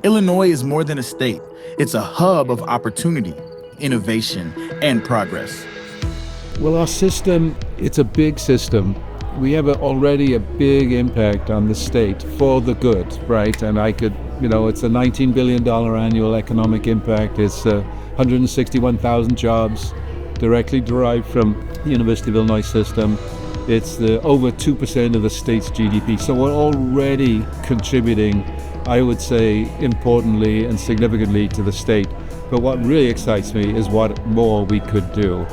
Illinois is more than a state. It's a hub of opportunity, innovation, and progress. Well, our system, it's a big system. We have already a big impact on the state for the good, right? And it's a $19 billion annual economic impact. It's 161,000 jobs directly derived from the University of Illinois System. It's over 2% of the state's GDP. So we're already contributing, I would say, importantly and significantly to the state. But what really excites me is what more we could do.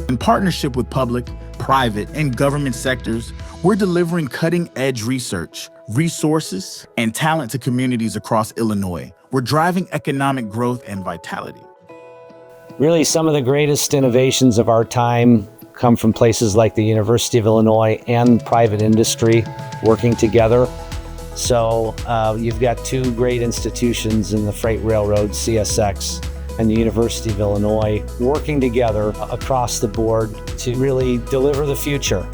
In partnership with public, private, and government sectors, we're delivering cutting-edge research, resources, and talent to communities across Illinois. We're driving economic growth and vitality. Really, some of the greatest innovations of our time come from places like the University of Illinois and private industry working together. So you've got two great institutions in the freight railroad, CSX, and the University of Illinois, working together across the board to really deliver the future.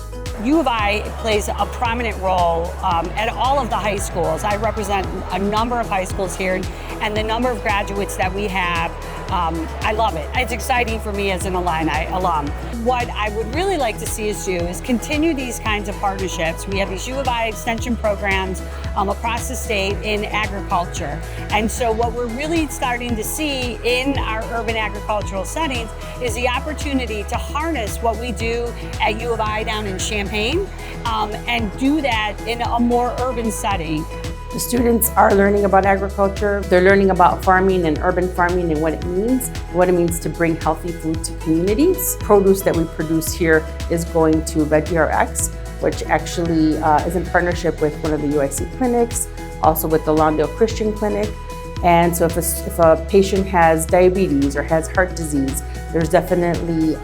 U of I plays a prominent role at all of the high schools. I represent a number of high schools here, and the number of graduates that we have, I love it. It's exciting for me as an Illini alum. What I would really like to see us do is continue these kinds of partnerships. We have these U of I extension programs across the state in agriculture. And so what we're really starting to see in our urban agricultural settings is the opportunity to harness what we do at U of I down in Champaign and do that in a more urban setting. The students are learning about agriculture. They're learning about farming and urban farming and what it means to bring healthy food to communities. Produce that we produce here is going to VeggieRx, which actually is in partnership with one of the UIC clinics, also with the Lawndale Christian Clinic. And so if a patient has diabetes or has heart disease, there's definitely,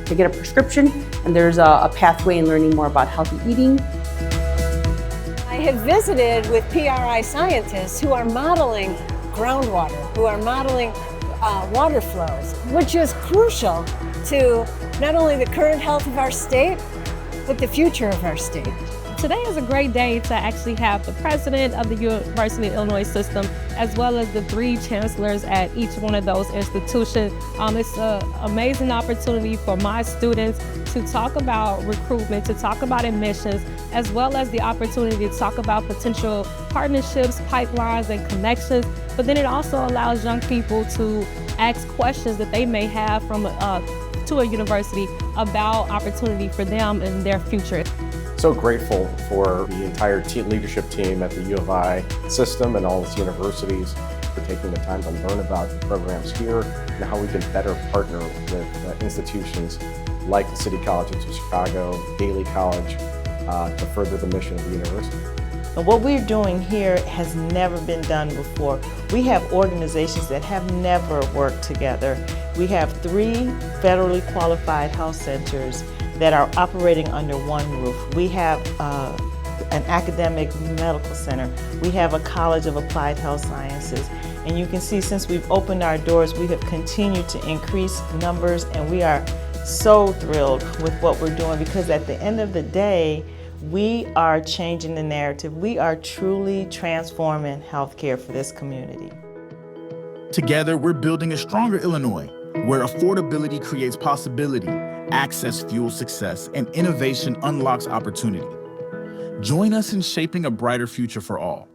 they get a prescription, and there's a pathway in learning more about healthy eating. I have visited with PRI scientists who are modeling groundwater, who are modeling water flows, which is crucial to not only the current health of our state, but the future of our state. Today is a great day to actually have the president of the University of Illinois System, as well as the 3 chancellors at each one of those institutions. It's an amazing opportunity for my students to talk about recruitment, to talk about admissions, as well as the opportunity to talk about potential partnerships, pipelines, and connections. But then it also allows young people to ask questions that they may have to a university about opportunity for them and their future. So grateful for the entire leadership team at the U of I system and all its universities for taking the time to learn about the programs here and how we can better partner with institutions like the City Colleges of Chicago, Daly College, to further the mission of the university. And what we're doing here has never been done before. We have organizations that have never worked together. We have 3 federally qualified health centers that are operating under one roof. We have an academic medical center. We have a College of Applied Health Sciences. And you can see since we've opened our doors, we have continued to increase numbers, and we are so thrilled with what we're doing, because at the end of the day, we are changing the narrative. We are truly transforming healthcare for this community. Together, we're building a stronger Illinois, where affordability creates possibility, access fuels success, and innovation unlocks opportunity. Join us in shaping a brighter future for all.